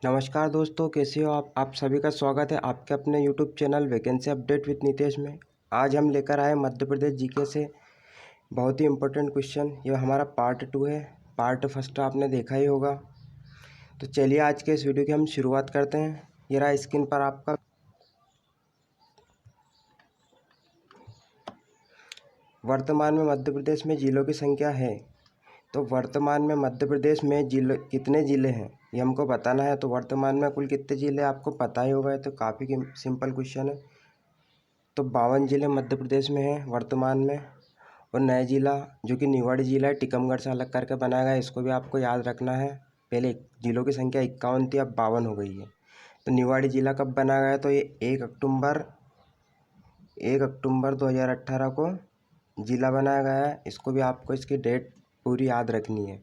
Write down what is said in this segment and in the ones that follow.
नमस्कार दोस्तों, कैसे हो आप सभी का स्वागत है आपके अपने YouTube channel vacancy update with Nitesh में। आज हम लेकर आए मध्य प्रदेश जीके से बहुत ही इम्पोर्टेंट क्वेश्चन। ये हमारा पार्ट 2 है। पार्ट फर्स्ट आपने देखा ही होगा। तो चलिए आज के इस वीडियो की हम शुरुआत करते हैं। ये रहा स्क्रीन पर आपका वर्तमान में मध्य प्रदेश में जिलों की संख्या है। तो वर्तमान में मध्य प्रदेश में कितने ज़िले हैं ये हमको बताना है। तो वर्तमान में कुल कितने ज़िले आपको पता ही होगा, तो काफ़ी सिंपल क्वेश्चन है। तो 52 ज़िले मध्य प्रदेश में हैं वर्तमान में। और नया ज़िला जो कि निवाड़ी ज़िला है, टीकमगढ़ से अलग करके बनाया गया है, इसको भी आपको याद रखना है। पहले ज़िलों की संख्या 51 थी, अब 52 हो गई है। तो निवाड़ी ज़िला कब बनाया गया? तो ये 1 अक्टूबर 2018 को ज़िला बनाया गया है। इसको भी आपको इसकी डेट पूरी याद रखनी है,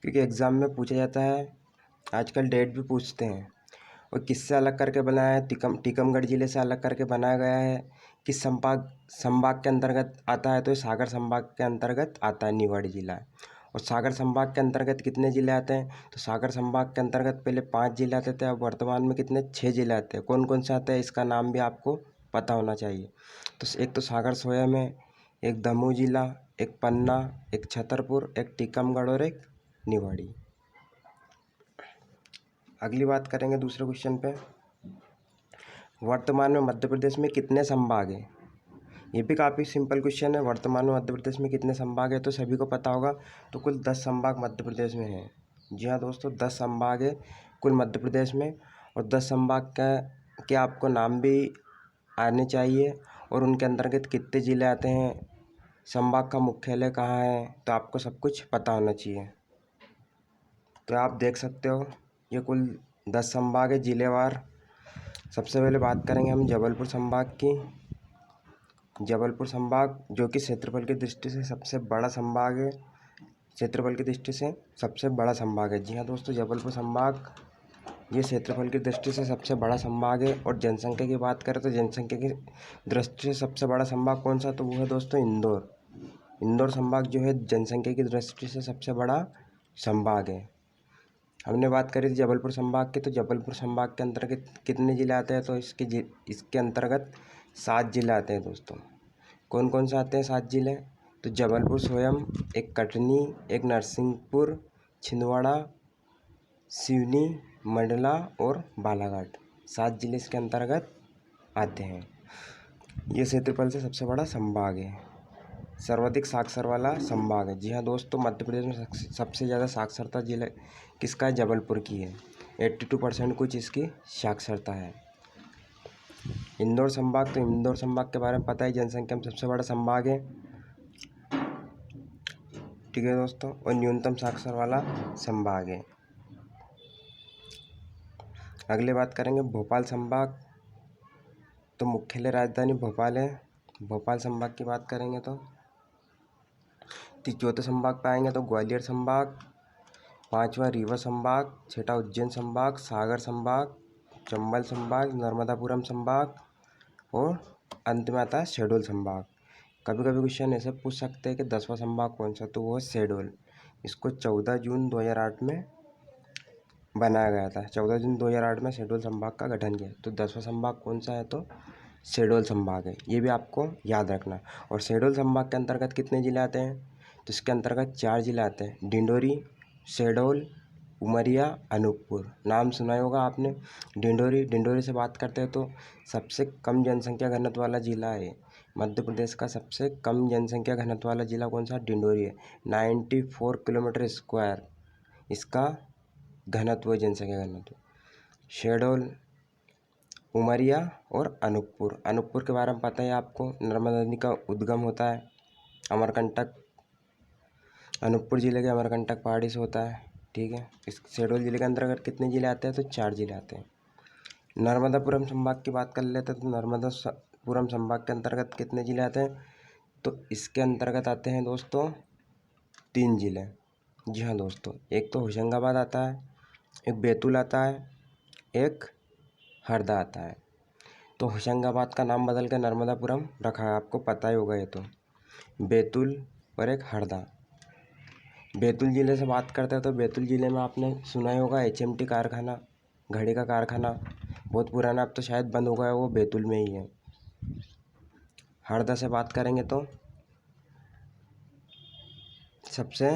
क्योंकि एग्ज़ाम में पूछा जाता है। आजकल डेट भी पूछते हैं। और किससे अलग करके बनाया है? टीकमगढ़ ज़िले से अलग करके बनाया गया है। किस संभाग के अंतर्गत आता है? तो ये सागर संभाग के अंतर्गत आता है निवाड़ी ज़िला। और सागर संभाग के अंतर्गत कितने ज़िले आते हैं? तो सागर संभाग के अंतर्गत पहले 5 ज़िले आते थे, अब वर्तमान में कितने? 6 ज़िले आते हैं। कौन कौन से आते हैं इसका नाम भी आपको पता होना चाहिए। तो एक तो सागर स्वयं है, एक दमोह ज़िला, एक पन्ना, एक छतरपुर, एक टीकमगढ़ और एक निवाड़ी। अगली बात करेंगे दूसरे क्वेश्चन पे। वर्तमान में मध्य प्रदेश में कितने संभाग हैं? ये भी काफ़ी सिंपल क्वेश्चन है। वर्तमान में मध्य प्रदेश में कितने संभाग है? तो सभी को पता होगा। तो कुल 10 संभाग मध्य प्रदेश में हैं। जी हाँ दोस्तों, 10 संभाग है कुल मध्य प्रदेश में। और 10 संभाग के आपको नाम भी आने चाहिए, और उनके अंतर्गत कितने ज़िले आते हैं, संभाग का मुख्यालय कहाँ है, तो आपको सब कुछ पता होना चाहिए। तो आप देख सकते हो ये कुल 10 संभाग है जिलेवार। सबसे पहले बात करेंगे हम जबलपुर संभाग की। जबलपुर संभाग जो कि क्षेत्रफल की दृष्टि से सबसे बड़ा संभाग है। क्षेत्रफल की दृष्टि से सबसे बड़ा संभाग है। जी हाँ दोस्तों, जबलपुर संभाग ये क्षेत्रफल की दृष्टि से सबसे बड़ा संभाग है। और जनसंख्या की बात करें तो जनसंख्या की दृष्टि से सबसे बड़ा संभाग कौन सा? तो वो है दोस्तों इंदौर। इंदौर संभाग जो है जनसंख्या की दृष्टि से सबसे बड़ा संभाग है। हमने बात करी थी जबलपुर संभाग की। तो जबलपुर संभाग के अंतर्गत कितने ज़िले आते हैं? तो इसके अंतर्गत 7 ज़िले आते हैं दोस्तों। कौन कौन से आते हैं 7 ज़िले? तो जबलपुर स्वयं, एक कटनी, एक नरसिंहपुर, छिंदवाड़ा, सिवनी, मंडला और बालाघाट। 7 ज़िले इसके अंतर्गत आते हैं। ये क्षेत्रफल से सबसे बड़ा संभाग है। सर्वाधिक साक्षर वाला संभाग है। जी हाँ दोस्तों, मध्य प्रदेश में सबसे ज़्यादा साक्षरता जिला किसका है? जबलपुर की है। 82% कुछ इसकी साक्षरता है। इंदौर संभाग, तो इंदौर संभाग के बारे में पता है, जनसंख्या में सबसे बड़ा संभाग है। ठीक है दोस्तों, और न्यूनतम साक्षर वाला संभाग है। अगले बात करेंगे भोपाल संभाग। तो मुख्यालय राजधानी भोपाल है। भोपाल संभाग की बात करेंगे तो चौथे संभाग पे आएंगे तो ग्वालियर संभाग, 5वां रीवा संभाग, 6वां उज्जैन संभाग, सागर संभाग, चंबल संभाग, नर्मदापुरम संभाग और अंत में आता है शहडोल संभाग। कभी कभी क्वेश्चन ऐसे पूछ सकते हैं कि 10वां संभाग कौन सा? तो वो है शहडोल। इसको 14 जून 2008 में बनाया गया था। 14 जून 2008 में शहडोल संभाग का गठन किया। तो 10वां संभाग कौन सा है? तो शहडोल संभाग है। ये भी आपको याद रखना। और शहडोल संभाग के अंतर्गत कितने ज़िले आते हैं? तो इसके अंतर्गत 4 ज़िले आते हैं, डिंडोरी, शहडोल, उमरिया, अनूपपुर। नाम सुना ही होगा आपने डिंडोरी से बात करते हैं तो सबसे कम जनसंख्या घनत्व वाला ज़िला है। मध्य प्रदेश का सबसे कम जनसंख्या घनत्व वाला ज़िला कौन सा? डिंडोरी है। 94 किलोमीटर स्क्वायर इसका घनत्व, जनसंख्या घनत्व। शहडोल, उमरिया और अनूपपुर के बारे में पता है आपको। नर्मदा नदी का उद्गम होता है अमरकंटक, अनूपपुर ज़िले के अमरकंटक पहाड़ी से होता है। ठीक है। इस शहडोल ज़िले के अंतर्गत कितने ज़िले आते हैं? तो 4 ज़िले आते हैं। नर्मदापुरम संभाग की बात कर लेते हैं। तो नर्मदापुरम संभाग के अंतर्गत कितने ज़िले आते हैं? तो इसके अंतर्गत आते हैं दोस्तों 3 ज़िले। जी हाँ दोस्तों, एक तो होशंगाबाद आता है, एक बैतूल आता है, एक हरदा आता है। तो होशंगाबाद का नाम बदल कर नर्मदापुरम रखा है, आपको पता ही होगा ये तो। बैतूल और एक हरदा। बैतूल ज़िले से बात करते हैं तो बैतूल ज़िले में आपने सुना ही होगा HMT कारखाना घड़ी का कारखाना बहुत पुराना, अब तो शायद बंद हो गया, वो बैतूल में ही है। हरदा से बात करेंगे तो सबसे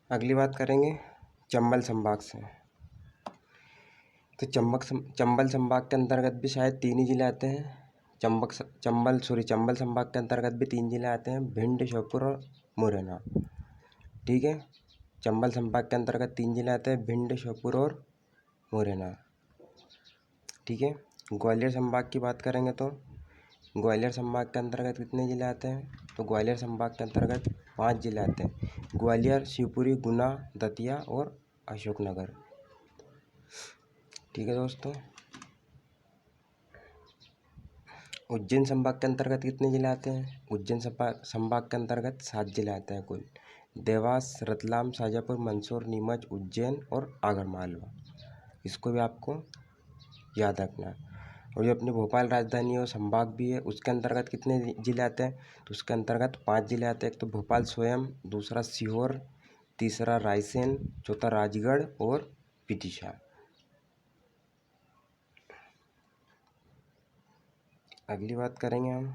अगली बात करेंगे चंबल संभाग से। तो चंबल संभाग के अंतर्गत भी शायद 3 ही जिले आते हैं। चंबल संभाग के अंतर्गत भी 3 जिले आते हैं, भिंड, श्योपुर और मुरैना। ठीक है, चंबल संभाग के अंतर्गत 3 जिले आते हैं, भिंड, श्योपुर और मुरैना। ठीक है, ग्वालियर संभाग की बात करेंगे तो ग्वालियर संभाग के अंतर्गत कितने जिले आते हैं? तो ग्वालियर संभाग के अंतर्गत 5 जिले आते हैं, ग्वालियर, शिवपुरी, गुना, दतिया और अशोकनगर। ठीक है दोस्तों, उज्जैन संभाग के अंतर्गत कितने जिले आते हैं? उज्जैन संभाग के अंतर्गत 7 जिले आते हैं कुल, देवास, रतलाम, शाजापुर, मंदसौर, नीमच, उज्जैन और आगरमालवा। इसको भी आपको याद रखना है। और जो अपनी भोपाल राजधानी और संभाग भी है, उसके अंतर्गत कितने जिले आते हैं? तो उसके अंतर्गत 5 जिले आते हैं, एक तो भोपाल स्वयं, दूसरा सीहोर, तीसरा रायसेन, चौथा राजगढ़ और विदिशा। अगली बात करेंगे हम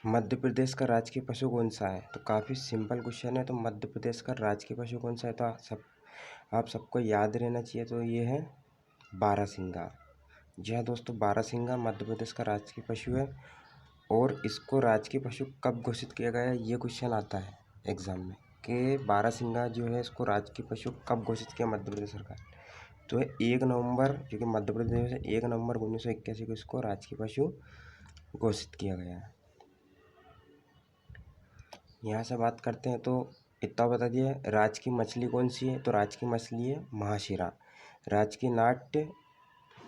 मध्य प्रदेश का राजकीय पशु कौन सा है? तो काफ़ी सिंपल क्वेश्चन है। तो मध्य प्रदेश का राजकीय पशु कौन सा है? तो आप सबको याद रहना चाहिए। तो ये है बारहसिंगा। जी हाँ दोस्तों, बारहसिंगा मध्य प्रदेश का राजकीय पशु है। और इसको राजकीय पशु कब घोषित किया गया है, ये क्वेश्चन आता है एग्जाम में कि बारहसिंगा जो है इसको राजकीय पशु कब घोषित किया मध्य प्रदेश सरकार। तो 1 नवंबर, क्योंकि मध्य प्रदेश में 1 नवंबर 1981 को इसको राजकीय पशु घोषित किया गया है। यहाँ से बात करते हैं तो इतना बता दिया। राज्य की मछली कौन सी है? तो राज्य की मछली है महाशिरा। राज्य की नाट्य,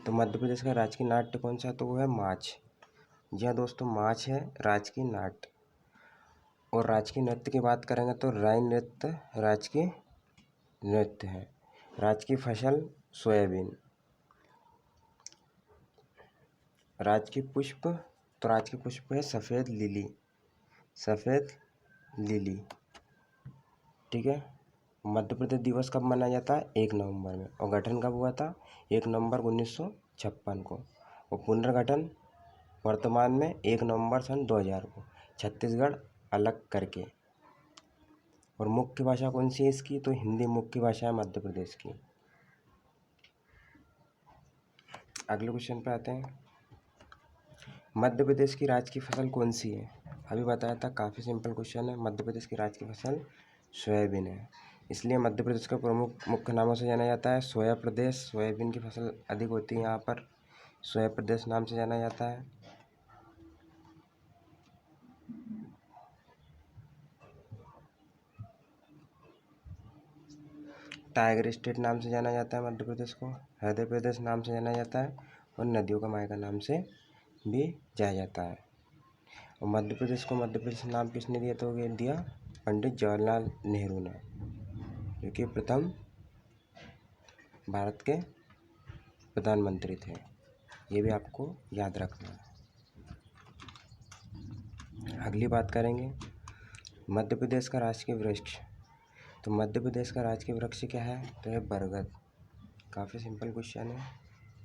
तो मध्य प्रदेश का राज्य की नाट्य कौन सा? तो वो है माछ। जी हाँ दोस्तों, माछ है राज्य की नाट्य। और राज्य की नृत्य की बात करेंगे तो राय नृत्य राज्य की नृत्य है। राज्य की फसल सोयाबीन। राज्य की पुष्प, तो राज्य की पुष्प है सफ़ेद लिली, सफ़ेद लिली। ठीक है, मध्य प्रदेश दिवस कब मनाया जाता है? 1 नवंबर में। और गठन कब हुआ था? 1 नवंबर 1956 को। और पुनर्गठन वर्तमान में 1 नवंबर सन 2000 को, छत्तीसगढ़ अलग करके। और मुख्य भाषा कौन सी है इसकी? तो हिंदी मुख्य भाषा है मध्य प्रदेश की। अगले क्वेश्चन पे आते हैं, मध्य प्रदेश की राज्य की फसल कौन सी है? अभी बताया था, काफ़ी सिंपल क्वेश्चन है। मध्य प्रदेश की राज्य की फसल सोयाबीन है, इसलिए मध्य प्रदेश को प्रमुख मुख्य नामों से जाना जाता है। सोया प्रदेश, सोयाबीन की फसल अधिक होती है यहाँ पर, सोया प्रदेश नाम से जाना जाता है। टाइगर स्टेट नाम से जाना जाता है मध्य प्रदेश को, हृदय प्रदेश नाम से जाना जाता है, और नदियों का मायका नाम से भी जाना जाता है। और मध्य प्रदेश को मध्य प्रदेश नाम किसने दिया? तो ये दिया पंडित जवाहरलाल नेहरू ने, जो कि प्रथम भारत के प्रधानमंत्री थे। ये भी आपको याद रखना है। अगली बात करेंगे मध्य प्रदेश का राजकीय वृक्ष। तो मध्य प्रदेश का राजकीय वृक्ष क्या है? तो है बरगद। काफ़ी सिंपल क्वेश्चन है।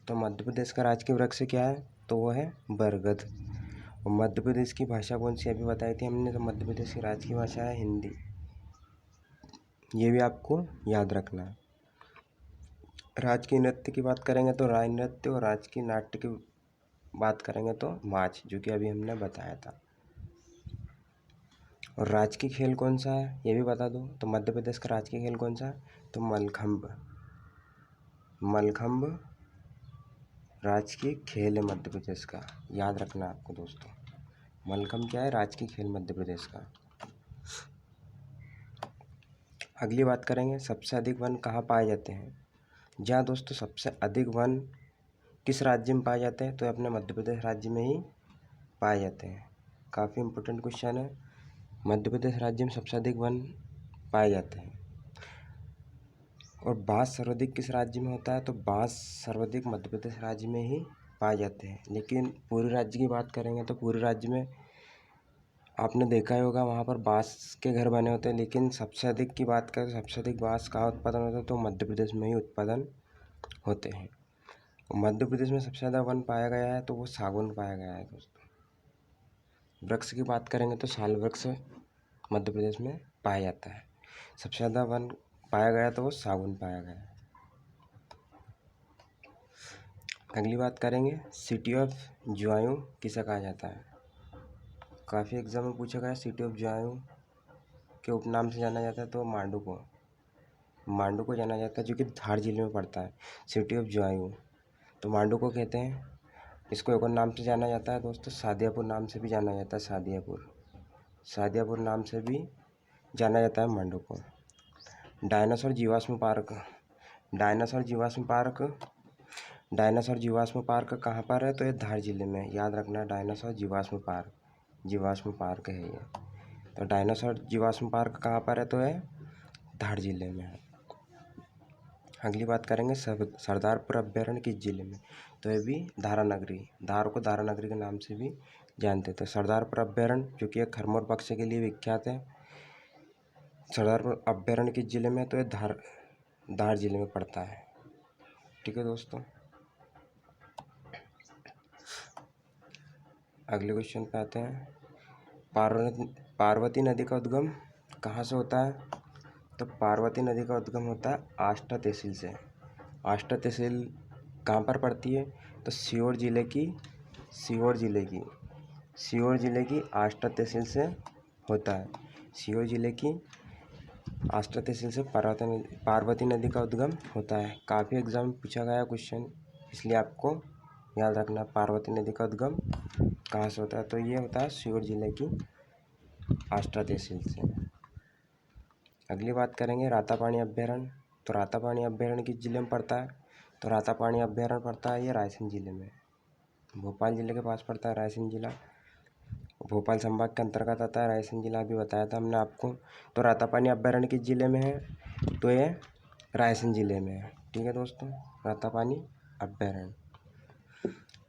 तो मध्य प्रदेश का राजकीय वृक्ष क्या है? तो वो है बरगद। और मध्य प्रदेश की भाषा कौन सी अभी बताई थी हमने? तो मध्य प्रदेश की राजकीय भाषा है हिंदी। ये भी आपको याद रखना है। राजकीय नृत्य की बात करेंगे तो राय नृत्य, और राजकीय नाट्य की बात करेंगे तो माछ, जो कि अभी हमने बताया था। और राजकीय खेल कौन सा है ये भी बता दूं। तो मध्य प्रदेश का राजकीय खेल कौन सा है? तो मलखम्ब। मलखम्ब राजकीय खेल है मध्य प्रदेश का, याद रखना आपको दोस्तों। मलखम्ब क्या है? राजकीय खेल मध्य प्रदेश का। अगली बात करेंगे सबसे अधिक वन कहाँ पाए जाते हैं। जहाँ दोस्तों सबसे अधिक वन किस राज्य में पाए जाते हैं? तो अपने मध्य प्रदेश राज्य में ही पाए जाते हैं। काफ़ी इम्पोर्टेंट क्वेश्चन है। मध्य प्रदेश राज्य में सबसे अधिक वन पाए जाते हैं। और बाँस सर्वाधिक किस राज्य में होता है? तो बाँस सर्वाधिक मध्य प्रदेश राज्य में ही पाए जाते हैं। लेकिन पूरे राज्य की बात करेंगे तो पूरे राज्य में आपने देखा ही होगा वहाँ पर बाँस के घर बने होते हैं, लेकिन सबसे अधिक की बात करें तो सबसे अधिक बाँस कहाँ उत्पादन होता है, तो मध्य प्रदेश में ही उत्पादन होते हैं। मध्य प्रदेश में सबसे ज़्यादा वन पाया गया है तो वो सागौन पाया गया है दोस्तों। वृक्ष की बात करेंगे तो साल वृक्ष मध्य प्रदेश में पाया जाता है। सबसे ज़्यादा वन पाया गया तो वो सागौन पाया गया है। अगली बात करेंगे, सिटी ऑफ जटायु किसे कहा जाता है। काफ़ी एग्जाम में पूछा गया, सिटी ऑफ जटायु के उपनाम से जाना जाता है तो मांडू को जाना जाता है, जो कि धार जिले में पड़ता है। सिटी ऑफ जटायु तो मांडू को कहते हैं। इसको एक और नाम से जाना जाता है दोस्तों, सादियापुर नाम से भी जाना जाता है। सादियापुर नाम से भी जाना जाता है मांडू को। डायनासोर जीवाश्म पार्क कहाँ पर है, तो ये धार जिले में। याद रखना, डायनासोर जीवाश्म पार्क है ये। तो डायनासोर जीवाश्म पार्क कहाँ पर है, तो ये धार जिले में है। अगली बात करेंगे, सरदारपुर अभ्यारण्य किस जिले में, तो ये भी धारानगरी। धार को धारानगरी के नाम से भी जानते थे। सरदारपुर अभ्यारण्य जो कि एक खरमोर पक्षी के लिए विख्यात है। सरदारपुर अभ्यारण्य किस जिले में, तो ये धार जिले में पड़ता है। ठीक है दोस्तों, अगले क्वेश्चन पे आते हैं। पार्वती नदी का उद्गम कहाँ से होता है, तो पार्वती नदी का उद्गम होता है आष्टा तहसील से। आष्टा तहसील कहाँ पर पड़ती है, तो सीहोर जिले की आष्टा तहसील से होता है। सीहोर जिले की आष्टा तहसील से पार्वती नदी का उद्गम होता है। काफ़ी एग्जाम में पूछा गया क्वेश्चन, इसलिए आपको याद रखना पार्वती नदी का उद्गम कहाँ से होता है, तो ये होता है सीहोर जिले की आष्टा तहसील से। अगली बात करेंगे, रातापानी अभ्यारण्य। तो रातापानी अभ्यारण्य किस जिले में पड़ता है, तो रातापानी अभ्यारण्य पड़ता है ये रायसेन जिले में। भोपाल जिले के पास पड़ता है रायसेन जिला। भोपाल संभाग के अंतर्गत आता है रायसेन जिला, अभी बताया था हमने आपको। तो रातापानी अभ्यारण्य किस जिले में है, तो ये रायसेन जिले में है। ठीक है दोस्तों, रातापानी अभ्यारण्य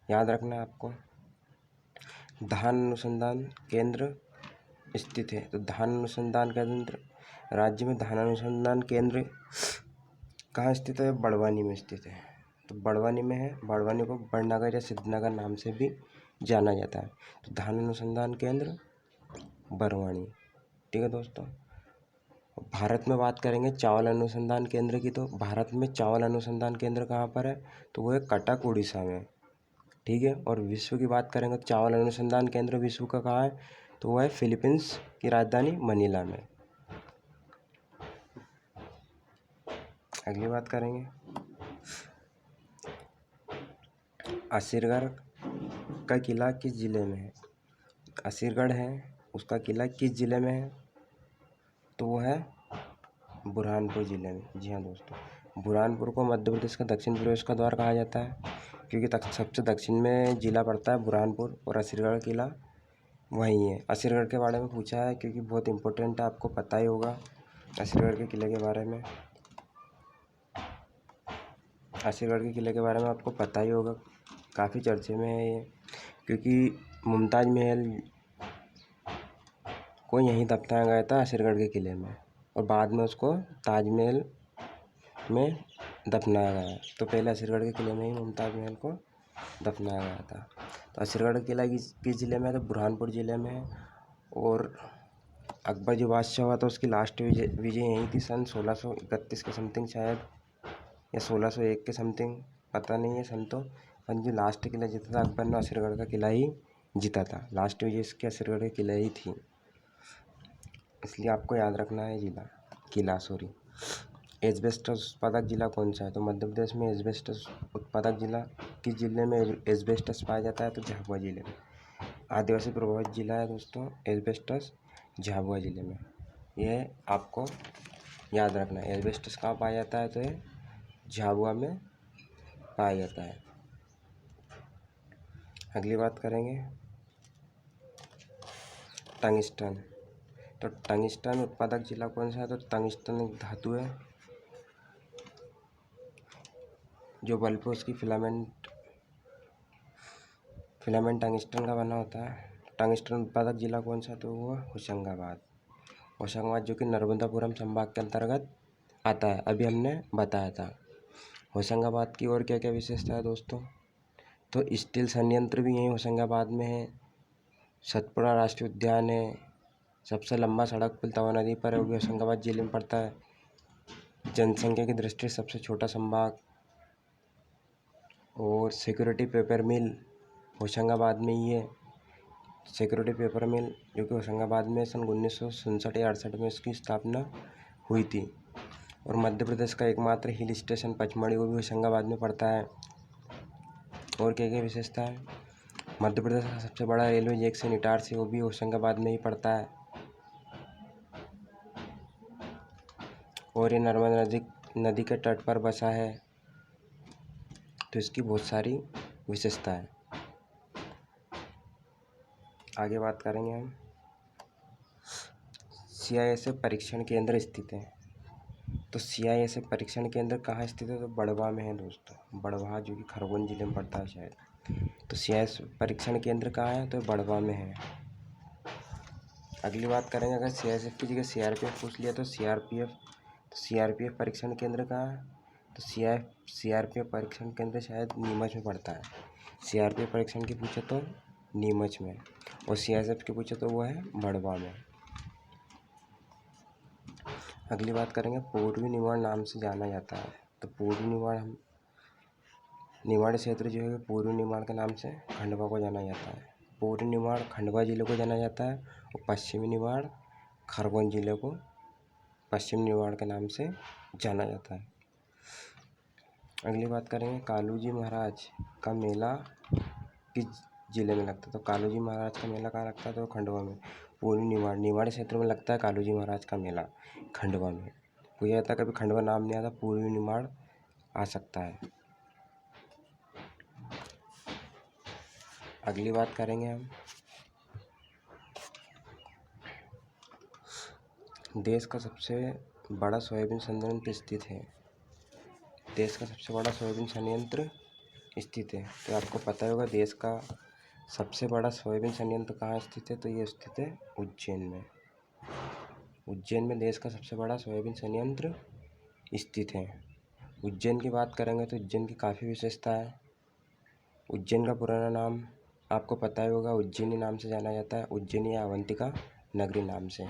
याद रखना आपको। धान अनुसंधान केंद्र स्थित है, तो धान अनुसंधान केंद्र, राज्य में धान अनुसंधान केंद्र कहाँ स्थित है, बड़वानी में स्थित है। तो बड़वानी में है। बड़वानी को बड़नगर या सिद्धनगर नाम से भी जाना जाता है। तो धान अनुसंधान केंद्र बड़वानी। ठीक है दोस्तों, भारत में बात करेंगे चावल अनुसंधान केंद्र की, तो भारत में चावल अनुसंधान केंद्र कहाँ पर है, तो वो है कटक उड़ीसा में। ठीक है, और विश्व की बात करेंगे तो चावल अनुसंधान केंद्र विश्व का कहाँ है, तो वो है फिलीपींस की राजधानी मनीला में। अगली बात करेंगे, असीरगढ़ का किला किस जिले में है। असीरगढ़ है, उसका किला किस जिले में है, तो वो है बुरहानपुर जिले में। जी हाँ दोस्तों, बुरहानपुर को मध्य प्रदेश का दक्षिण प्रवेश का द्वार कहा जाता है, क्योंकि सबसे दक्षिण में जिला पड़ता है बुरहानपुर, और असीरगढ़ किला वहीं है। असीरगढ़ के बारे में पूछा है, क्योंकि बहुत इंपॉर्टेंट है, आपको पता ही होगा असीरगढ़ के किले के बारे में। असीरगढ़ के किले के बारे में आपको पता ही होगा, काफ़ी चर्चे में है ये, क्योंकि मुमताज़ महल को यहीं दफनाया गया था असीरगढ़ के किले में, और बाद में उसको ताजमहल में दफनाया गया। तो पहले असीरगढ़ के किले में ही मुमताज़ महल को दफनाया गया था। तो असीरगढ़ किला किस जिले में है, तो बुरहानपुर ज़िले में है। और अकबर जो बादशाह हुआ था उसकी लास्ट विजय यहीं थी, सन 1631 के समथिंग शायद, या 1601 के समथिंग, पता नहीं है सन तो। पर जो लास्ट किला जीता था अकबर ने, असीरगढ़ का किला ही जीता था। लास्ट विजय इसके असीरगढ़ के किला ही थी, इसलिए आपको याद रखना है किला। एस्बेस्टस उत्पादक जिला कौन सा है, तो मध्य प्रदेश में एस्बेस्टस उत्पादक जिला किस जिले में एस्बेस्टस पाया जाता है, तो झाबुआ जिले में। आदिवासी प्रभावित जिला है दोस्तों एस्बेस्टस, झाबुआ जिले में। यह आपको याद रखना है। एस्बेस्टस कहाँ पाया जाता है, तो ये झाबुआ में पाया जाता है। अगली बात करेंगे, टंगस्टन। तो टंगस्टन उत्पादक जिला कौन सा है, तो टंगस्टन एक धातु है जो बल्ब पे उसकी फिलामेंट टंगस्टन का बना होता है। टंगस्टन उत्पादक जिला कौन सा, तो वो होशंगाबाद। होशंगाबाद जो कि नर्मदापुरम संभाग के अंतर्गत आता है, अभी हमने बताया था। होशंगाबाद की और क्या क्या विशेषता है दोस्तों, तो स्टील संयंत्र भी यहीं होशंगाबाद में है। सतपुड़ा राष्ट्रीय उद्यान है। सबसे लंबा सड़क पुल तवा नदी पर है, वो भी होशंगाबाद जिले में पड़ता है। जनसंख्या की दृष्टि से सबसे छोटा संभाग। और सिक्योरिटी पेपर मिल होशंगाबाद में ही है। सिक्योरिटी पेपर मिल जो कि होशंगाबाद में सन 1967 या 68 में इसकी स्थापना हुई थी। और मध्य प्रदेश का एकमात्र हिल स्टेशन पचमढ़ी, वो भी होशंगाबाद में पड़ता है। और क्या क्या विशेषता है, मध्य प्रदेश का सबसे बड़ा रेलवे जंक्शन इटारसी, वो भी होशंगाबाद में ही पड़ता है। और ये नर्मदा नदी के तट पर बसा है, तो इसकी बहुत सारी विशेषता है। आगे बात करेंगे हम। CISF परीक्षण केंद्र स्थित है, तो CISF परीक्षण केंद्र कहाँ स्थित है, तो बड़वा में है दोस्तों। बड़वा जो कि खरगोन जिले में पड़ता है शायद। तो CISF परीक्षण केंद्र कहाँ है, तो बड़वा में है। अगली बात करेंगे, अगर CISF की जगह CRPF पूछ लिया तो CRPF परीक्षण केंद्र कहाँ है, तो CRPF परीक्षण केंद्र शायद नीमच में पड़ता है। CRPF परीक्षण की पूछे तो नीमच में, और CISF की पूछे तो वो है बड़वा में। अगली बात करेंगे, पूर्वी निमाड़ नाम से जाना जाता है, तो पूर्वी निमाड़ निमाड़ क्षेत्र जो है पूर्वी निमाड़ के नाम से खंडवा को जाना जाता है। पूर्वी निमाड़ खंडवा जिले को जाना जाता है, और पश्चिमी निमाड़ खरगोन जिले को पश्चिम निमाड़ के नाम से जाना जाता है। अगली बात करेंगे, कालूजी महाराज का मेला किस जिले में लगता है, तो कालूजी महाराज का मेला कहाँ लगता है, तो खंडवा में। पूर्वी निमाड़ क्षेत्र में लगता है कालूजी महाराज का मेला, खंडवा में। पूछा जाता है, कभी खंडवा नाम नहीं आता, पूर्वी निमाड़ आ सकता है। अगली बात करेंगे हम, देश का सबसे बड़ा सोयाबीन संयंत्र स्थित है। देश का सबसे बड़ा सोयाबीन संयंत्र स्थित है, तो आपको पता होगा देश का सबसे बड़ा सोयाबीन संयंत्र कहाँ स्थित है, तो ये स्थित है उज्जैन में। उज्जैन में देश का सबसे बड़ा सोयाबीन संयंत्र स्थित है। उज्जैन की बात करेंगे तो उज्जैन की काफ़ी विशेषता है। उज्जैन का पुराना नाम आपको पता ही होगा, उज्जैनी नाम से जाना जाता है, उज्जैनी या अवंतिका नगरी नाम से।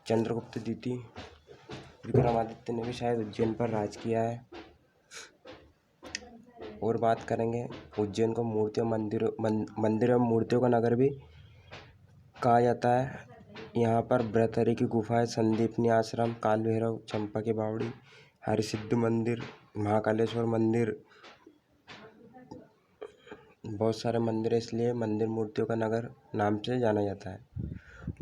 चंद्रगुप्त द्वितीय विक्रमादित्य ने भी शायद उज्जैन पर राज किया है। और बात करेंगे, उज्जैन को मूर्तियों मंदिर एवं मूर्तियों का नगर भी कहा जाता है। यहाँ पर बृहत्हरि की गुफाएं, संदीपनी आश्रम, काल भैरव, चंपा की बावड़ी, हरिसिद्ध मंदिर, महाकालेश्वर मंदिर, बहुत सारे मंदिर है, इसलिए मंदिर मूर्तियों का नगर नाम से जाना जाता है।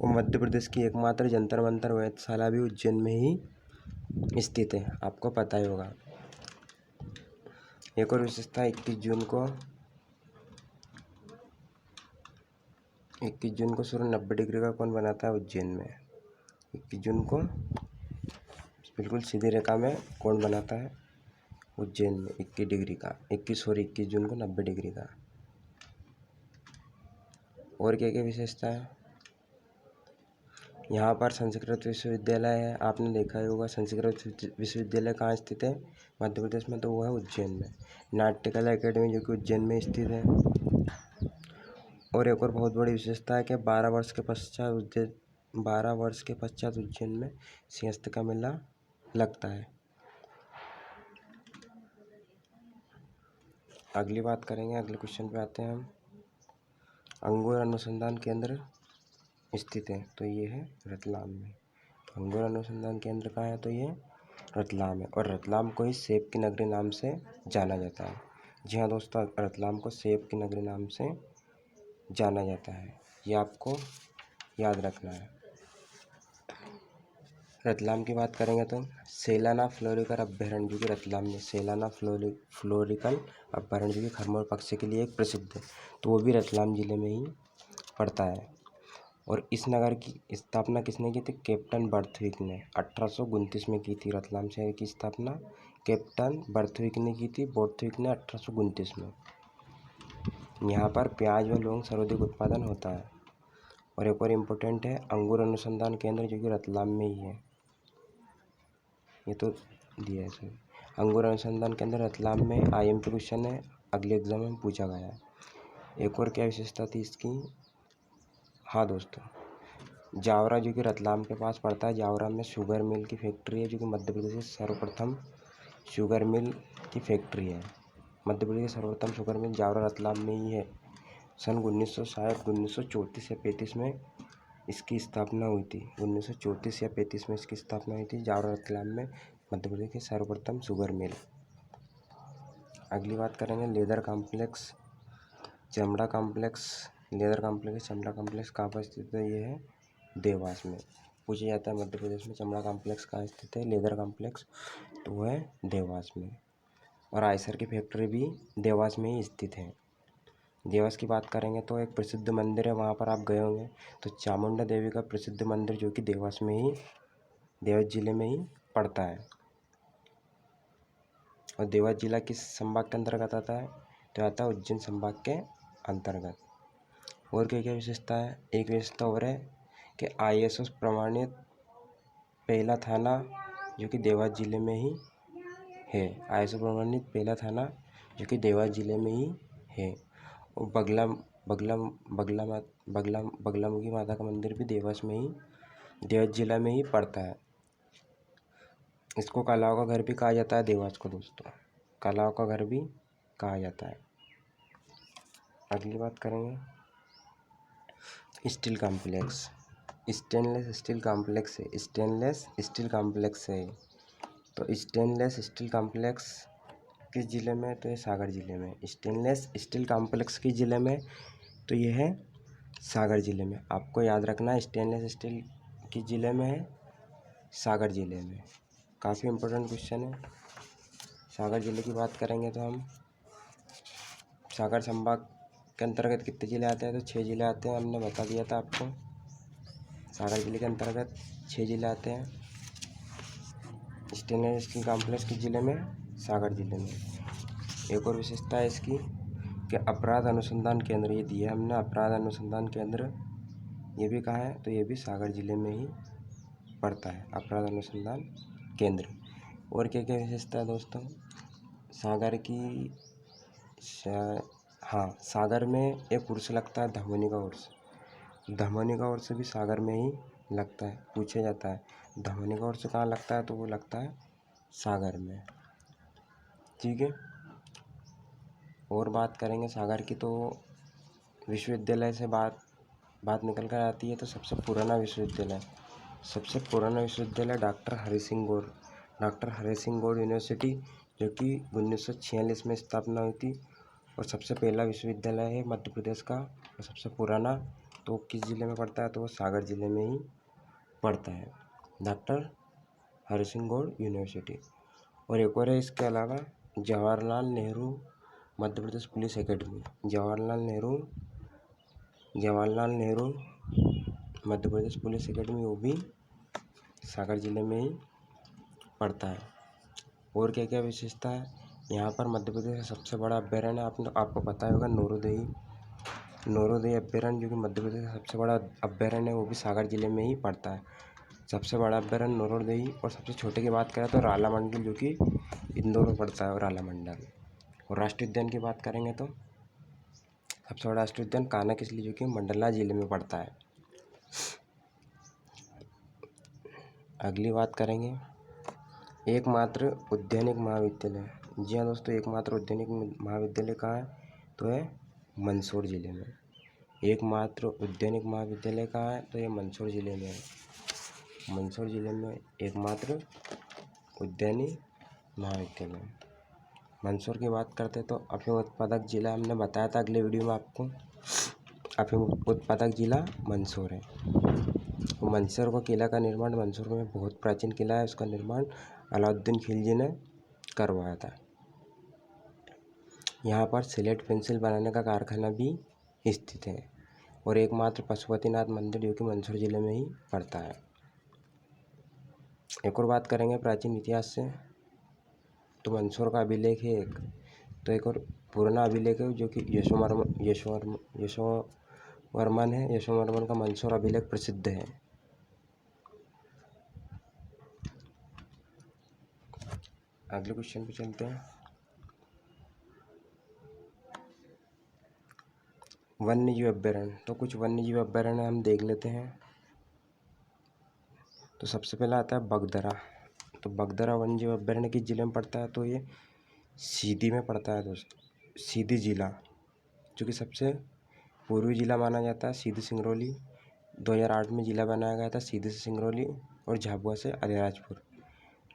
और मध्य प्रदेश की एकमात्र जंतर मंतर वेधशाला भी उज्जैन में ही स्थित है, आपको पता ही होगा। एक और विशेषता, 21 जून को सूर्य 90 डिग्री का कोण बनाता है उज्जैन में। 21 जून को बिल्कुल सीधी रेखा में कोण बनाता है उज्जैन में 21 जून को 90 डिग्री का। और क्या क्या विशेषता है, यहाँ पर संस्कृत विश्वविद्यालय है, आपने देखा ही होगा। संस्कृत विश्वविद्यालय कहाँ स्थित है, मध्य प्रदेश में, तो वो है उज्जैन में। नाट्यकला एकेडमी जो कि उज्जैन में स्थित है। और एक और बहुत बड़ी विशेषता है कि 12 वर्ष के पश्चात उज्जैन में सिंहस्थ का मेला लगता है। अगली बात करेंगे, अगले क्वेश्चन पे आते हैं हम। अंगूर अनुसंधान केंद्र स्थित है, तो ये है रतलाम में। अंगूर अनुसंधान केंद्र कहाँ है, तो ये रतलाम है। और रतलाम को ही सेब की नगरी नाम से जाना जाता है। जी हाँ दोस्तों, रतलाम को सेब की नगरी नाम से जाना जाता है, ये आपको याद रखना है। रतलाम की बात करेंगे तो सेलाना फ्लोरिकल अभ्यारण्य जो कि रतलाम में, सेलाना फ्लोरिकल अभ्यारण्य जो कि खरमोर पक्षी के लिए एक प्रसिद्ध है, तो वो भी रतलाम जिले में ही पड़ता है। और इस नगर की स्थापना किसने की थी, कैप्टन बर्थविक ने 1829 में की थी। रतलाम शहर की स्थापना कैप्टन बर्थविक ने की थी, बर्थविक ने 1829 में। यहाँ पर प्याज व लौंग सर्वाधिक उत्पादन होता है। और एक और इम्पोर्टेंट है अंगूर अनुसंधान केंद्र, जो कि रतलाम में ही है। ये तो दिया है सर। अंगूर अनुसंधान केंद्र रतलाम में IMP क्वेश्चन है, अगले एग्जाम में पूछा गया है। एक और क्या विशेषता थी इसकी? हाँ दोस्तों, जावरा जो कि रतलाम के पास पड़ता है, जावरा में शुगर मिल की फैक्ट्री है, जो कि मध्य प्रदेश की सर्वप्रथम शुगर मिल की फैक्ट्री है। मध्य प्रदेश की सर्वप्रथम शुगर मिल जावरा रतलाम में ही है। सन 1934 या 35 में इसकी स्थापना हुई थी। 1934 या 35 में इसकी स्थापना हुई थी, जावरा रतलाम में मध्य प्रदेश की सर्वप्रथम शुगर मिल। अगली बात करेंगे लेदर कॉम्प्लेक्स, चमड़ा कॉम्प्लेक्स। लेदर कॉम्प्लेक्स, चमड़ा कॉम्प्लेक्स कहाँ पर स्थित है? ये है देवास में। पूछा जाता है मध्य प्रदेश में चमड़ा कॉम्प्लेक्स कहाँ स्थित है, लेदर कॉम्प्लेक्स, तो वो है देवास में। और आयसर की फैक्ट्री भी देवास में ही स्थित है। देवास की बात करेंगे तो एक प्रसिद्ध मंदिर है, वहाँ पर आप गए होंगे, तो चामुंडा देवी का प्रसिद्ध मंदिर, जो कि देवास में ही, देवास जिले में ही पड़ता है। और देवास जिला किस संभाग के अंतर्गत आता है? तो आता है उज्जैन संभाग के अंतर्गत। और क्या क्या विशेषता है? एक विशेषता और है कि ISO प्रमाणित पहला थाना, जो कि देवास जिले में ही है। ISO प्रमाणित पहला थाना, जो कि देवास जिले में ही है। और बगलामुखी माता का मंदिर भी देवास में ही, देवास जिला में ही पड़ता है। इसको कलाओं का घर भी कहा जाता है देवास को दोस्तों, कलाओं का घर भी कहा जाता है। अगली बात करेंगे steel complex. Stainless steel complex है, स्टेनलेस स्टील कॉम्प्लेक्स है। तो स्टेनलेस स्टील कॉम्प्लेक्स किस जिले में? तो ये सागर जिले में। स्टेनलेस स्टील कॉम्प्लेक्स किस जिले में? तो ये है सागर जिले में। आपको याद रखना है स्टेनलेस स्टील किस जिले में है? सागर जिले में। काफ़ी इम्पोर्टेंट क्वेश्चन है। सागर जिले की बात करेंगे तो हम सागर संभाग के अंतर्गत कितने ज़िले आते हैं? तो 6 ज़िले आते हैं, हमने बता दिया था आपको। सागर जिले के अंतर्गत 6 ज़िले आते हैं। स्टेनलेस स्टील कॉम्प्लेक्स किस जिले में? सागर जिले में। एक और विशेषता है इसकी कि अपराध अनुसंधान केंद्र, ये दिया हमने अपराध अनुसंधान केंद्र, ये भी कहाँ है? तो ये भी सागर जिले में ही पड़ता है, अपराध अनुसंधान केंद्र। और क्या क्या विशेषता है दोस्तों? सागर की हाँ, सागर में एक उर्स लगता है धमनी का उर्स। धमनी का उर्स भी सागर में ही लगता है। पूछा जाता है धमनी का उर्स कहाँ लगता है? तो वो लगता है सागर में। ठीक है। और बात करेंगे सागर की, तो विश्वविद्यालय से बात निकल कर आती है, तो सबसे पुराना विश्वविद्यालय डॉक्टर हरि सिंह गौड़ यूनिवर्सिटी, जो कि 1946 में स्थापना हुई थी। और सबसे पहला विश्वविद्यालय है मध्य प्रदेश का, और सबसे पुराना तो किस जिले में पड़ता है? तो वो सागर जिले में ही पड़ता है, डॉक्टर हरि सिंह गौड़ यूनिवर्सिटी। और एक और है इसके अलावा Jawaharlal Nehru Madhya Pradesh police academy. Jawaharlal Nehru Madhya Pradesh police academy, वो भी सागर जिले में ही पड़ता है। और क्या क्या विशेषता है? यहाँ पर मध्य प्रदेश का सबसे बड़ा अभ्यारण्य आपको पता होगा, नौरोदई अभ्यारण्य, जो कि मध्य प्रदेश का सबसे बड़ा अभ्यारण्य है, वो भी सागर जिले में ही पड़ता है। सबसे बड़ा अभ्यारण्य नौरोदई। और सबसे छोटे की बात करें तो राला मंडल, जो कि इंदौर में पड़ता है, और राला मंडल। और राष्ट्रीय उद्यान की बात करेंगे तो सबसे बड़ा राष्ट्रीय उद्यान कान्हा किसली, जो कि मंडला जिले में पड़ता है। अगली बात करेंगे एकमात्र उद्यानिक महाविद्यालय। जी हाँ दोस्तों, एकमात्र उद्यानिक महाविद्यालय कहाँ है? तो है मंदसौर जिले में। एकमात्र उद्यानिक महाविद्यालय कहाँ है? तो ये मंदसौर जिले में है। मंदसौर जिले में एकमात्र उद्यानिक महाविद्यालय। मंदसौर की बात करते तो अफीम उत्पादक जिला, हमने बताया था अगले वीडियो में आपको, अफीम उत्पादक जिला मंदसौर है। मंदसौर का किला का निर्माण, मंदसौर में बहुत प्राचीन किला है, उसका निर्माण अलाउद्दीन खिलजी ने करवाया था। यहाँ पर स्लेट पेंसिल बनाने का कारखाना भी स्थित है। और एकमात्र पशुपतिनाथ मंदिर, जो कि मंदसौर जिले में ही पड़ता है। एक और बात करेंगे प्राचीन इतिहास से, तो मंदसौर का अभिलेख है एक, तो एक और पुराना अभिलेख है जो कि यशोवर्मन है। यशोवर्मन का मंदसौर अभिलेख प्रसिद्ध है। अगले क्वेश्चन पे चलते हैं। वन्यजीव अभ्यारण्य, तो कुछ वन्यजीव अभ्यारण्य हम देख लेते हैं। तो सबसे पहला आता है बगदरा। तो बगदरा वन्यजीव अभ्यारण्य किस जिले में पड़ता है? तो ये सीधी में पड़ता है दोस्तों। सीधी जिला जो कि सबसे पूर्वी जिला माना जाता है। सीधी सिंगरौली 2008 में जिला बनाया गया था। सीधी से सिंगरौली और झाबुआ से अलीराजपुर,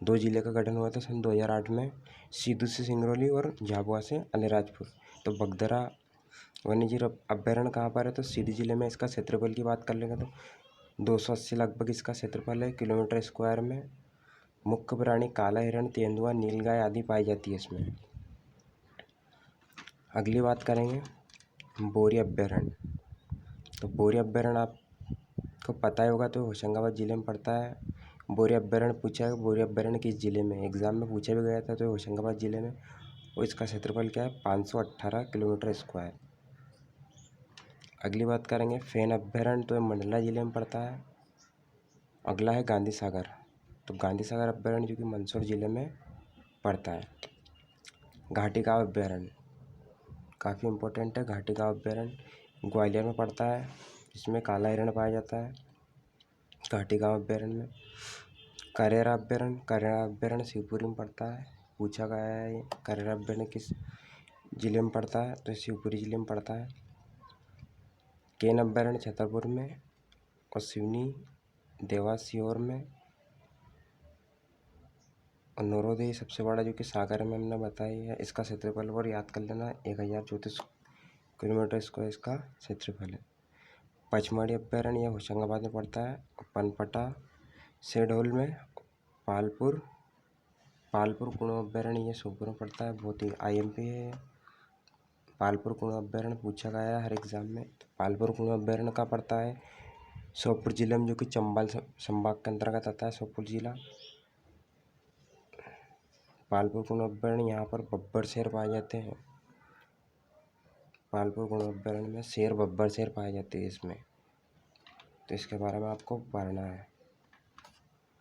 2 जिले का गठन हुआ था सन 2008 में। सीधी से सिंगरौली और झाबुआ से अलीराजपुर। तो बगदरा वन्यजीव अभ्यारण्य कहाँ पर है? तो सीधी जिले में। इसका क्षेत्रफल की बात कर लेंगे तो 280 लगभग इसका क्षेत्रफल है किलोमीटर स्क्वायर में। मुख्य प्राणी काला हिरण, तेंदुआ, नीलगाय आदि पाई जाती है इसमें। अगली बात करेंगे बोरी अभ्यारण्य। तो बोरी अभ्यारण्य आपको पता ही होगा, तो होशंगाबाद जिले में पड़ता है। बोरी अभ्यारण्य पूछा है, बोरी अभ्यारण्य किस जिले में? एग्जाम में पूछा भी गया था, तो होशंगाबाद जिले में। और इसका क्षेत्रफल क्या है? 518 किलोमीटर स्क्वायर। अगली बात करेंगे फेन अभ्यारण्य, तो मंडला जिले में पड़ता है। अगला है गांधी सागर। तो गांधी सागर अभ्यारण्य जो कि मंदसौर जिले में पड़ता है। घाटी गाँव अभ्यारण्य काफ़ी इम्पोर्टेंट है। घाटी गाँव अभ्यारण्य ग्वालियर में पड़ता है। इसमें काला हिरण पाया जाता है घाटी गाँव अभ्यारण्य में। करेरा अभ्यारण्य शिवपुरी में पड़ता है। पूछा गया है ये करेरा अभ्यारण्य किस जिले में पड़ता है? तो शिवपुरी जिले में पड़ता है। केन अभ्यारण्य छतरपुर में और सिवनी देवास सीहोर में। और नौरोदय सबसे बड़ा जो कि सागर में हमने बताई है। इसका क्षेत्रफल और याद कर लेना 1034 किलोमीटर स्क्वायर इसका क्षेत्रफल है। पचमढ़ी अभ्यारण्य यह होशंगाबाद में पड़ता है। पनपटा शेडोल में। पालपुर कुणो अभ्यारण्य ये सोनपुर में पड़ता है। बहुत ही IMP है। पालपुर कुणो अभ्यारण्य पूछा गया है हर एग्जाम में। तो पालपुर कुणो अभ्यारण्य का पड़ता है श्योपुर जिले में, जो कि चंबल संभाग के अंतर्गत आता है श्योपुर जिला। पालपुर कुणो अभ्यारण्य यहाँ पर बब्बर शेर पाए जाते हैं। पालपुर कुणो अभ्यारण्य में शेर बब्बर शेर पाए जाते हैं इसमें, तो इसके बारे में आपको पढ़ना है।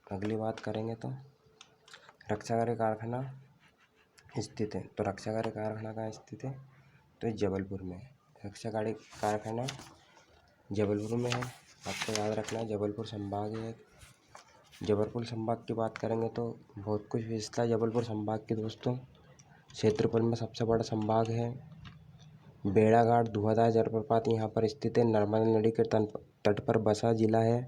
अगली बात करेंगे तो रक्षागारी कारखाना स्थित है। तो रक्षागारी कारखाना कहाँ स्थित है? तो जबलपुर में। रक्षागारी कारखाना जबलपुर में है, आपको याद रखना है। जबलपुर संभाग है। जबलपुर संभाग की बात करेंगे तो बहुत कुछ विशेषता है जबलपुर संभाग के दोस्तों। क्षेत्रफल में सबसे बड़ा संभाग है। बेड़ाघाट धुआंधार जलप्रपात यहाँ पर स्थित है। नर्मदा नदी के तट पर बसा जिला है।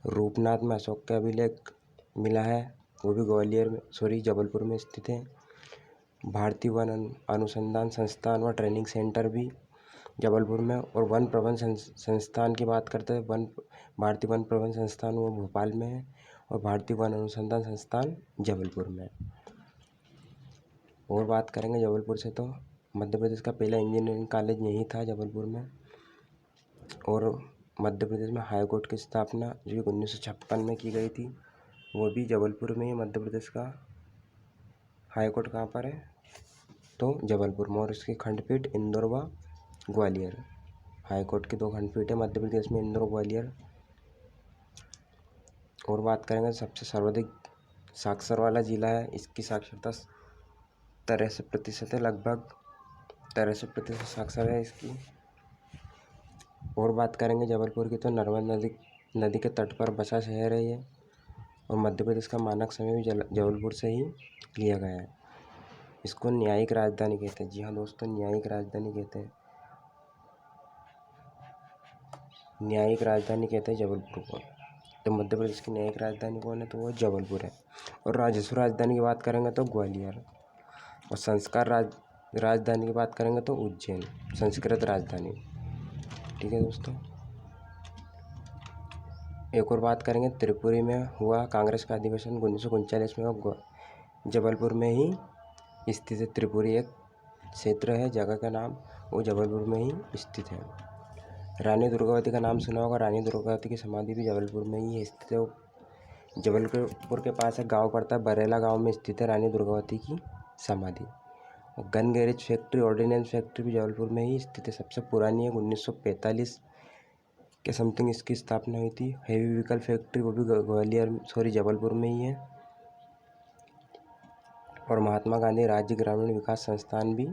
रूपनाथ में अशोक का अभिलेख मिला है, वो भी जबलपुर में स्थित है। भारतीय वन अनुसंधान संस्थान व ट्रेनिंग सेंटर भी जबलपुर में। और वन प्रबंधन संस्थान की बात करते हैं, भारतीय वन प्रबंधन संस्थान वो भोपाल में है और भारतीय वन अनुसंधान संस्थान जबलपुर में। और बात करेंगे जबलपुर से तो मध्य प्रदेश का पहला इंजीनियरिंग कॉलेज यहीं था जबलपुर में। और मध्य प्रदेश में हाई कोर्ट की स्थापना जो 1956 में की गई थी, वो भी जबलपुर में ही। मध्य प्रदेश का हाई कोर्ट कहाँ पर है? तो जबलपुर में। और इसकी खंडपीठ इंदौर व ग्वालियर। हाई कोर्ट की 2 खंडपीठ है मध्य प्रदेश में, इंदौर ग्वालियर। और बात करेंगे सबसे सर्वाधिक साक्षर वाला जिला है। इसकी साक्षरता 83% है, लगभग 83% साक्षर है इसकी। और बात करेंगे जबलपुर की तो नर्मदा नदी के तट पर बसा शहर है ये। और मध्य प्रदेश का मानक समय भी जबलपुर से ही लिया गया है। इसको न्यायिक राजधानी कहते हैं। जी हाँ दोस्तों, न्यायिक राजधानी कहते हैं। न्यायिक राजधानी कहते हैं जबलपुर को। तो मध्य प्रदेश की न्यायिक राजधानी कौन है? तो वो जबलपुर है। और राजस्व राजधानी की बात करेंगे तो ग्वालियर। और संस्कार राजधानी की बात करेंगे तो उज्जैन, संस्कृत राजधानी। ठीक है दोस्तों। एक और बात करेंगे त्रिपुरी में हुआ कांग्रेस का अधिवेशन 1939 में, और जबलपुर में ही स्थित है। त्रिपुरी एक क्षेत्र है, जगह का नाम वो जबलपुर में ही स्थित है। रानी दुर्गावती का नाम सुना होगा। रानी दुर्गावती की समाधि भी जबलपुर में ही स्थित है। जबलपुर के पास एक गांव पड़ता है, बरेला गांव में स्थित है रानी दुर्गावती की समाधि। और gun garage factory, ordnance factory भी जबलपुर में ही स्थित है। सबसे पुरानी है, 1945 के समथिंग इसकी स्थापना हुई थी। हेवी व्हीकल फैक्ट्री वो भी जबलपुर में ही है। और महात्मा गांधी राज्य ग्रामीण विकास संस्थान भी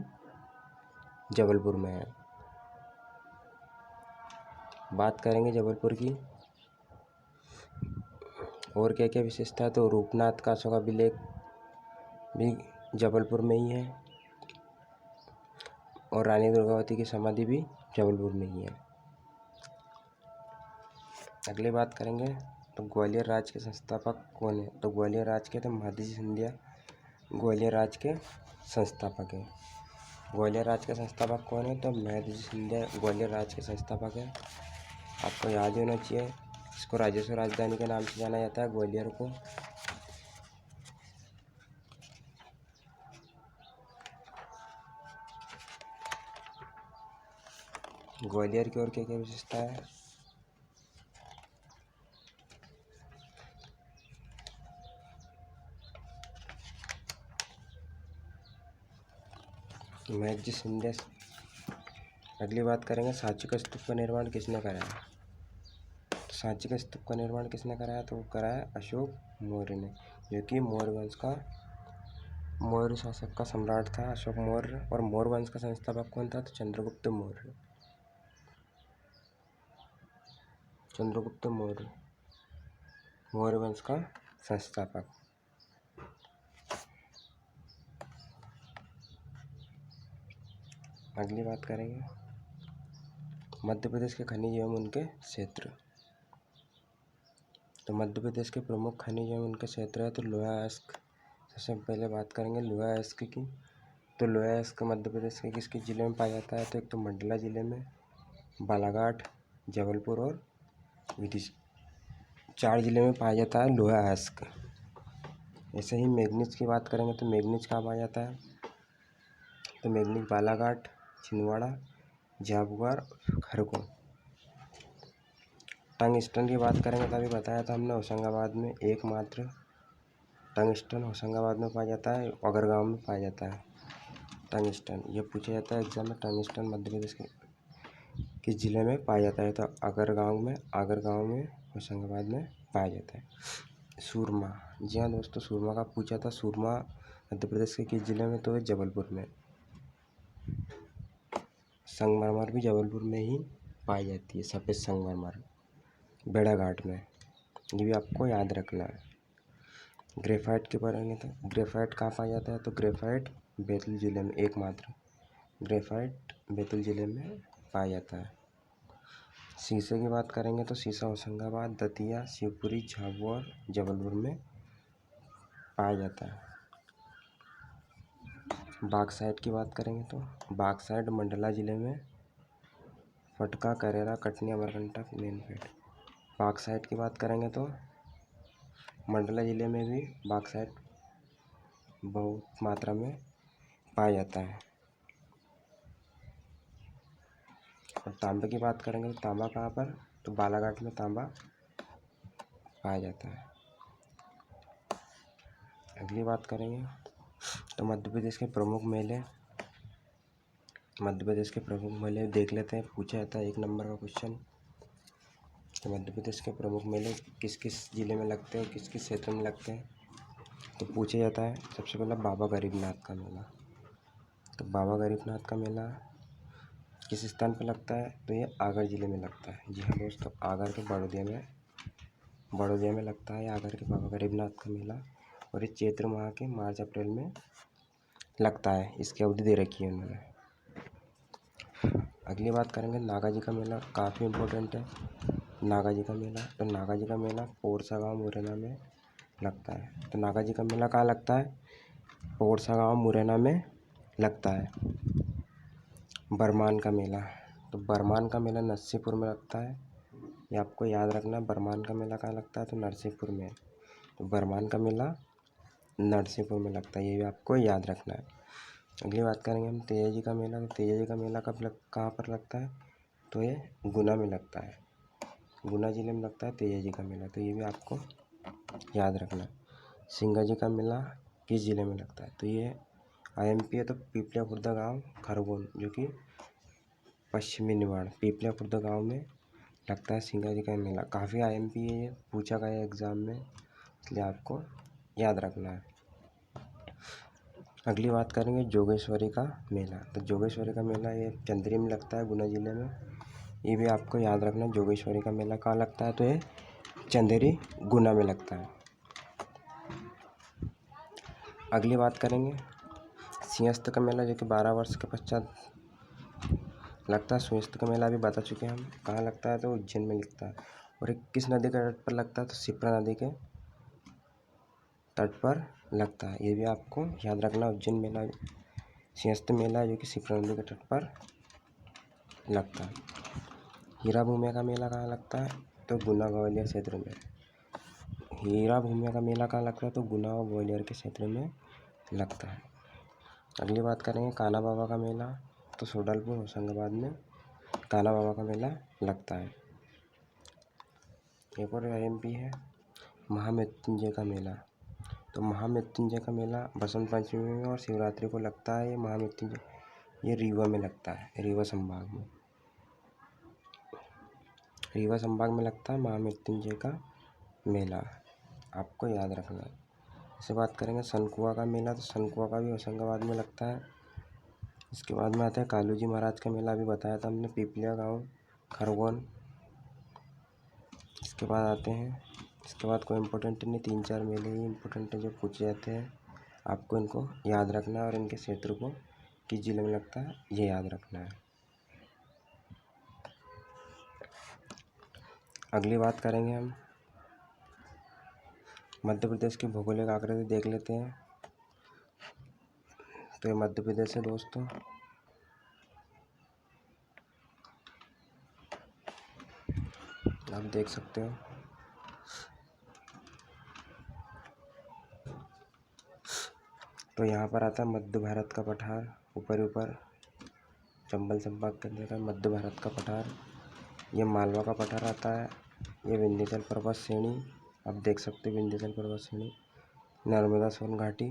जबलपुर में है। बात करेंगे जबलपुर की और क्या क्या विशेषता है, तो रूपनाथ का अशोक अभिलेख भी जबलपुर में ही है और रानी दुर्गावती की समाधि भी जबलपुर में ही है। अगली बात करेंगे तो ग्वालियर राज्य के संस्थापक कौन है, तो ग्वालियर राज्य के तो महादजी सिंधिया ग्वालियर राज्य के संस्थापक हैं। ग्वालियर राज्य के संस्थापक कौन है, तो महादजी सिंधिया ग्वालियर राज्य के संस्थापक है। आपको याद ही होना चाहिए, इसको राजस्व राजधानी के नाम से जाना जाता है ग्वालियर को। ग्वालियर की और क्या क्या विशेषता है, महादजी सिंधिया। अगली बात करेंगे सांची का स्तूप का निर्माण किसने कराया, तो सांची का स्तूप का निर्माण किसने कराया, तो वो कराया अशोक मौर्य ने, जो कि मौर्य वंश का मौर्य शासक का सम्राट था अशोक मौर्य। और मौर्य वंश का संस्थापक कौन था, तो चंद्रगुप्त मौर्य। चंद्रगुप्त मौर्य मौर्य वंश का संस्थापक। अगली बात करेंगे मध्य प्रदेश के खनिज एवं उनके क्षेत्र, तो मध्य प्रदेश के प्रमुख खनिज एवं उनके क्षेत्र है तो लोहा अयस्क। सबसे पहले बात करेंगे लोहा अयस्क की, तो लोहा अयस्क मध्य प्रदेश के किस किस जिले में पाया जाता है, तो एक तो मंडला जिले में, बालाघाट, जबलपुर और विदिशा, 4 जिले में पाया जाता है लोहा अयस्क। ऐसे ही मैग्नीज की बात करेंगे तो मैग्नीज कहाँ पाया जाता है, तो मैग्नीज बालाघाट, छिंदवाड़ा, झाबुआ, खरगोन। टंगस्टन की बात करेंगे तो अभी बताया था हमने होशंगाबाद में एकमात्र टंगस्टन होशंगाबाद में पाया जाता है, अगरगांव में पाया जाता है टंगस्टन। ये पूछा जाता है एग्जाम में, टंगस्टन मध्य प्रदेश के किस जिले में पाया जाता है, तो आगरगांव में होशंगाबाद में पाया जाता है। सूरमा, जी हाँ दोस्तों, सूरमा का पूछा था, सूरमा मध्य प्रदेश के किस जिले में, तो है जबलपुर में। संगमरमर भी जबलपुर में ही पाई जाती है, सफ़ेद संगमरमर बेड़ाघाट में, ये भी आपको याद रखना है। ग्रेफाइट के बारे में, तो ग्रेफाइट कहाँ पाया जाता है, तो ग्रेफाइट बैतूल जिले में, एकमात्र ग्रेफाइट बैतूल जिले में पाया जाता है। शीशे की बात करेंगे तो शीशा होशंगाबाद, दतिया, शिवपुरी, झाबुआ और जबलपुर में पाया जाता है। बॉक्साइट की बात करेंगे तो बॉक्साइट मंडला जिले में, फटका, करेरा, कटनी, अमरकंटक, मेनफेट। बॉक्साइट की बात करेंगे तो मंडला जिले में भी बॉक्साइट बहुत मात्रा में पाया जाता है। और तांबे की बात करेंगे तो तांबा कहाँ पर, तो बालाघाट में तांबा पाया जाता है। अगली बात करेंगे तो मध्य प्रदेश के प्रमुख मेले देख लेते हैं, पूछा जाता है 1 नंबर का क्वेश्चन। तो मध्य प्रदेश के प्रमुख मेले किस किस जिले में लगते हैं, किस किस क्षेत्र में लगते हैं, तो पूछा जाता है। सबसे पहला बाबा गरीबनाथ का मेला, तो बाबा गरीबनाथ का मेला किस स्थान पर लगता है, तो ये आगर जिले में लगता है। जी हाँ दोस्तों, आगर के बड़ौदिया में लगता है आगर के बाबा गरीबनाथ का मेला। और ये चैत्र माह के मार्च अप्रैल में लगता है, इसकी अवधि दे रखी है उन्होंने। अगली बात करेंगे नागा जी का मेला, काफ़ी इम्पोर्टेंट है नागा जी का मेला। तो नागा जी का मेला पोरसा गाँव मुरैना में लगता है। तो नागा जी का मेला कहाँ लगता है, पोरसा गाँव मुरैना में लगता है। बरमान का मेला, तो बरमान का मेला नरसिंहपुर में लगता है, ये आपको याद रखना। बरमान का मेला कहाँ लगता है, तो नरसिंहपुर में। तो बरमान का मेला नरसिंहपुर में लगता है, ये भी आपको याद रखना है। अगली बात करेंगे हम तेजा जी का मेला, तो तेजा जी का मेला कहाँ पर लगता है, तो ये गुना में लगता है, गुना जिले में लगता है तेजा जी का मेला, तो ये भी आपको याद रखना है। सिंगा जी का मेला किस जिले में लगता है, तो ये IMP है तो पीपल्या खुर्दा गांव खरगोन, जो कि पश्चिमी निमाड़ पीपल्या खुर्दा गांव में लगता है सिंगा जी का मेला। काफ़ी IMP है, ये पूछा गया एग्ज़ाम में, इसलिए आपको याद रखना है। अगली बात करेंगे जोगेश्वरी का मेला। तो जोगेश्वरी का मेला ये चंदेरी में लगता है, गुना जिले में। ये भी आपको याद रखना है। जोगेश्वरी का मेला कहाँ लगता है? तो ये चंदेरी गुना में लगता है। अगली बात करेंगे सिंहस्थ का मेला, जो कि 12 वर्ष के पश्चात लगता है। सिंहस्थ का मेला भी बता चुके हैं हम, कहाँ लगता है? तो उज्जैन में लगता है। और एक किस नदी के तट पर लगता है? तो शिप्रा नदी के तट पर लगता है। ये भी आपको याद रखना। उज्जैन मेला सिंहस्थ मेला है, जो कि शिप्रा नदी के तट पर लगता है। हीरा भूमिया का मेला कहाँ लगता है? तो गुना ग्वालियर क्षेत्र में। हीरा भूमिया का मेला कहाँ लगता है? तो गुना और ग्वालियर के क्षेत्र में लगता है। अगली बात करेंगे कान्हा बाबा का मेला। तो सोडलपुर होशंगाबाद में कान्हा बाबा का मेला लगता है। एक और IMP है महामृत्युंजय का मेला। तो महामृत्युंजय का मेला बसंत पंचमी में और शिवरात्रि को लगता है। ये महामृत्युंजय ये रीवा में लगता है, रीवा संभाग में। रीवा संभाग में लगता है महामृत्युंजय का मेला, आपको याद रखना है। इससे बात करेंगे सनकुआ का मेला। तो सनकुआ का भी होशंगाबाद में लगता है। इसके बाद में आता है कालू जी महाराज का मेला, अभी बताया था हमने, पीपलिया गांव खरगोन। इसके बाद आते हैं, इसके बाद कोई इम्पोर्टेंट नहीं, 3-4 मेले ही इम्पोर्टेंट है जो पूछे जाते हैं। आपको इनको याद रखना है और इनके क्षेत्र को किस जिले में लगता है ये याद रखना है। अगली बात करेंगे हम मध्य प्रदेश की भौगोलिक आकृति देख लेते हैं। तो ये मध्य प्रदेश है दोस्तों। आप देख सकते हो। तो यहाँ पर आता है मध्य भारत का पठार, ऊपर चंबल संभाग के अंदर मध्य भारत का पठार। ये मालवा का पठार आता है। ये विंध्याचल पर्वत श्रेणी, आप देख सकते हो विंध्याचल पर्वत श्रेणी, नर्मदा सोन घाटी,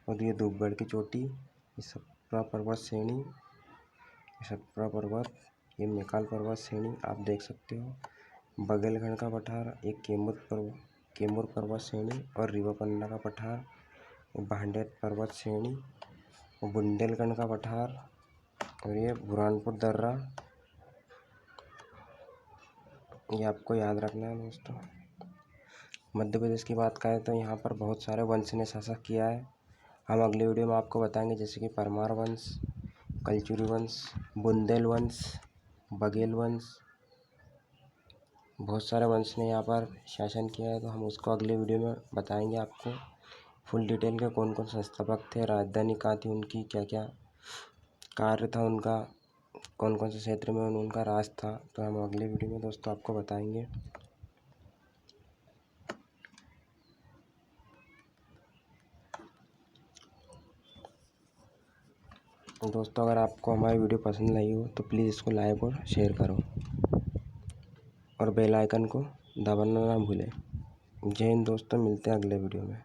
और ये धूपगढ़ की चोटी, ये सतपुड़ा पर्वत श्रेणी, सतपुड़ा पर्वत, ये मैकाल पर्वत श्रेणी, आप देख सकते हो। बघेलखंड का पठार, एक कैमूर पर्वत श्रेणी, और रीवा पन्ना का पठार, भांडेर पर्वत श्रेणी, और बुंदेलखंड का पठार, और ये बुरहानपुर दर्रा, ये आपको याद रखना है दोस्तों। मध्य प्रदेश की बात करें तो यहाँ पर बहुत सारे वंश ने शासन किया है। हम अगले वीडियो में आपको बताएंगे, जैसे कि परमार वंश, कलचुरी वंश, बुंदेल वंश, बघेल वंश, बहुत सारे वंश ने यहाँ पर शासन किया है। तो हम उसको अगले वीडियो में बताएंगे आपको फुल डिटेल के, कौन कौन संस्थापक थे, राजधानी कहाँ थी उनकी, क्या क्या कार्य था उनका, कौन कौन से क्षेत्र में उनका राज था। तो हम अगले वीडियो में दोस्तों आपको बताएंगे। दोस्तों अगर आपको हमारी वीडियो पसंद आई हो तो प्लीज़ इसको लाइक और शेयर करो, और बेल आइकन को दबाना ना भूलें। जय हिंद दोस्तों, मिलते हैं अगले वीडियो में।